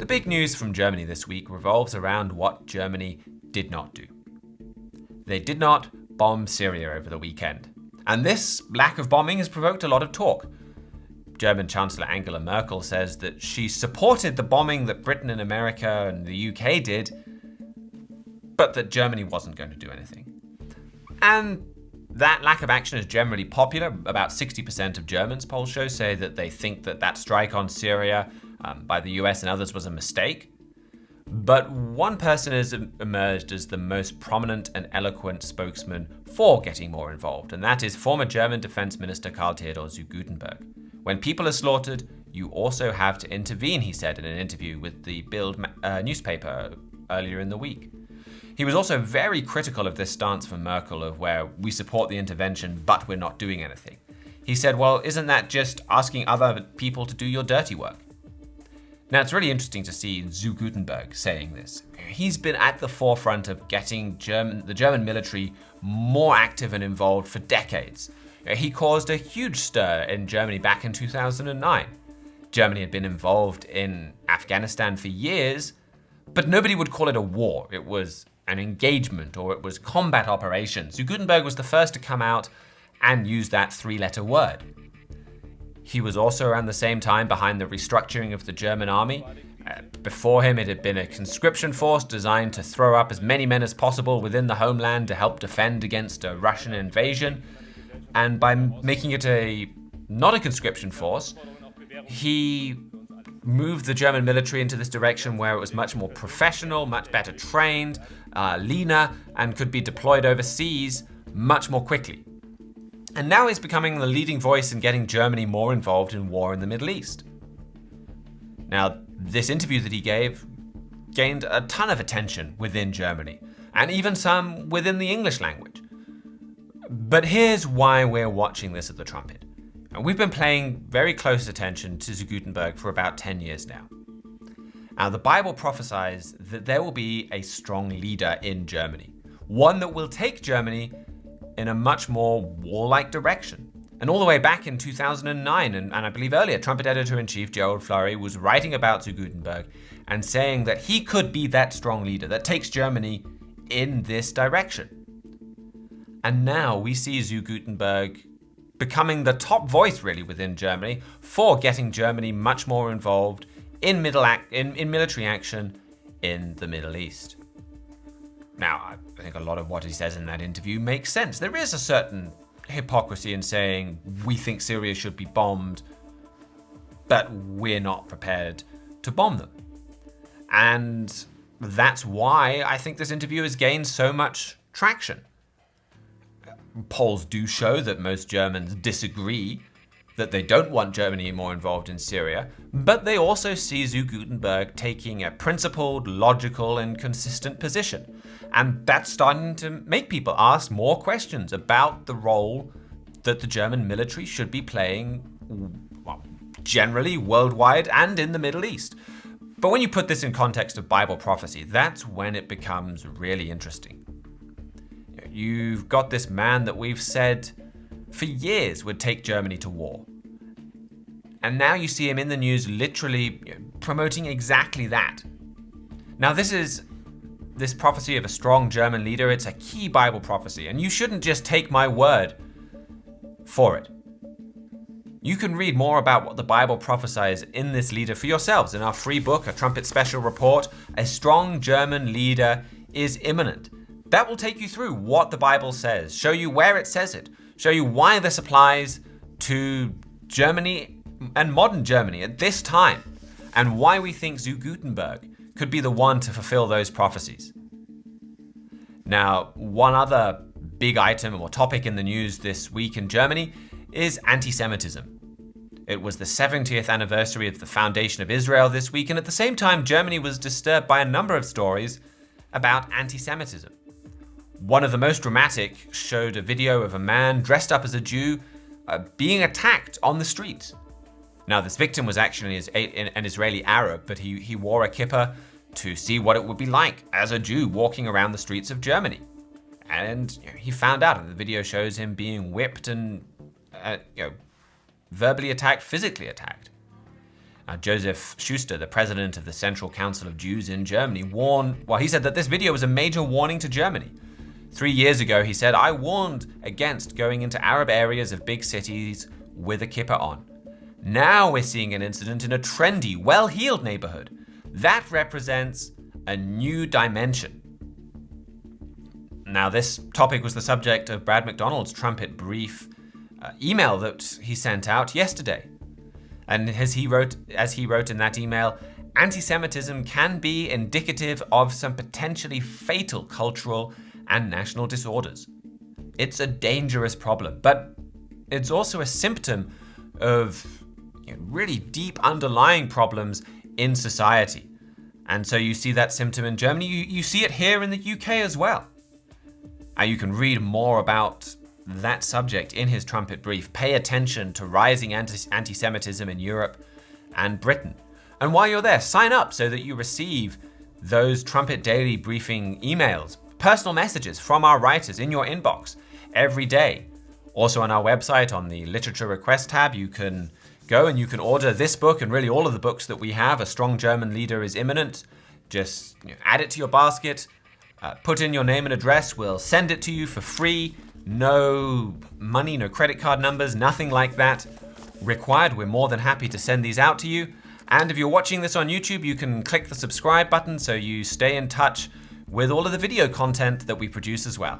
The big news from Germany this week revolves around what Germany did not do. They did not bomb Syria over the weekend. And this lack of bombing has provoked a lot of talk. German Chancellor Angela Merkel says that she supported the bombing that Britain and America and the UK did, but that Germany wasn't going to do anything. And that lack of action is generally popular. About 60% of Germans, polls show, say that they think that strike on Syria by the US and others was a mistake. But one person has emerged as the most prominent and eloquent spokesman for getting more involved, and that is former German Defense Minister Karl-Theodor zu Guttenberg. When people are slaughtered, you also have to intervene, he said in an interview with the Bild newspaper earlier in the week. He was also very critical of this stance from Merkel of where we support the intervention, but we're not doing anything. He said, well, isn't that just asking other people to do your dirty work? Now, it's really interesting to see zu Guttenberg saying this. He's been at the forefront of getting the German military more active and involved for decades. He caused a huge stir in Germany back in 2009. Germany had been involved in Afghanistan for years, but nobody would call it a war. It was an engagement, or it was combat operations. Zu Guttenberg was the first to come out and use that three-letter word. He was also around the same time behind the restructuring of the German army. Before him, it had been a conscription force designed to throw up as many men as possible within the homeland to help defend against a Russian invasion. And by making it not a conscription force, he moved the German military into this direction where it was much more professional, much better trained, leaner, and could be deployed overseas much more quickly. And now he's becoming the leading voice in getting Germany more involved in war in the Middle East. Now, this interview that he gave gained a ton of attention within Germany, and even some within the English language. But here's why we're watching this at the Trumpet. We've been paying very close attention to zu Guttenberg for about 10 years now. Now, the Bible prophesies that there will be a strong leader in Germany, one that will take Germany in a much more warlike direction. And all the way back in 2009, and I believe earlier, Trumpet Editor-in-Chief Gerald Flurry was writing about zu Guttenberg and saying that he could be that strong leader that takes Germany in this direction. And now we see zu Guttenberg becoming the top voice really within Germany for getting Germany much more involved in military action in the Middle East. Now, I think a lot of what he says in that interview makes sense. There is a certain hypocrisy in saying we think Syria should be bombed, but we're not prepared to bomb them. And that's why I think this interview has gained so much traction. Polls do show that most Germans disagree, that they don't want Germany more involved in Syria, but they also see zu Guttenberg taking a principled, logical, and consistent position. And that's starting to make people ask more questions about the role that the German military should be playing, well, generally worldwide and in the Middle East. But when you put this in context of Bible prophecy, that's when it becomes really interesting. You've got this man that we've said for years would take Germany to war. And now you see him in the news literally promoting exactly that. Now this prophecy of a strong German leader, it's a key Bible prophecy, and you shouldn't just take my word for it. You can read more about what the Bible prophesies in this leader for yourselves in our free book, A Trumpet Special Report, A Strong German Leader is Imminent. That will take you through what the Bible says, show you where it says it, show you why this applies to Germany and modern Germany at this time, and why we think zu Guttenberg could be the one to fulfill those prophecies. Now, one other big item or topic in the news this week in Germany is anti-Semitism. It was the 70th anniversary of the foundation of Israel this week, and at the same time, Germany was disturbed by a number of stories about anti-Semitism. One of the most dramatic showed a video of a man dressed up as a Jew being attacked on the street. Now, this victim was actually an Israeli Arab, but he wore a kippah to see what it would be like as a Jew walking around the streets of Germany. And he found out, and the video shows him being whipped and verbally attacked, physically attacked. Joseph Schuster, the president of the Central Council of Jews in Germany, he said that this video was a major warning to Germany. 3 years ago, he said, "I warned against going into Arab areas of big cities with a kippah on. Now we're seeing an incident in a trendy, well-heeled neighborhood. That represents a new dimension." Now, this topic was the subject of Brad McDonald's trumpet brief email that he sent out yesterday. And as he wrote in that email, anti-Semitism can be indicative of some potentially fatal cultural and national disorders. It's a dangerous problem, but it's also a symptom of really deep underlying problems in society. And so you see that symptom in Germany, you see it here in the UK as well. And you can read more about that subject in his trumpet brief. Pay attention to rising anti-Semitism in Europe and Britain. And while you're there, sign up so that you receive those Trumpet Daily briefing emails, personal messages from our writers in your inbox every day. Also on our website, on the Literature Request tab, you can go and you can order this book and really all of the books that we have. A Strong German Leader is Imminent. Just add it to your basket, put in your name and address. We'll send it to you for free. No money, no credit card numbers, nothing like that required. We're more than happy to send these out to you. And if you're watching this on YouTube, you can click the subscribe button so you stay in touch with all of the video content that we produce as well.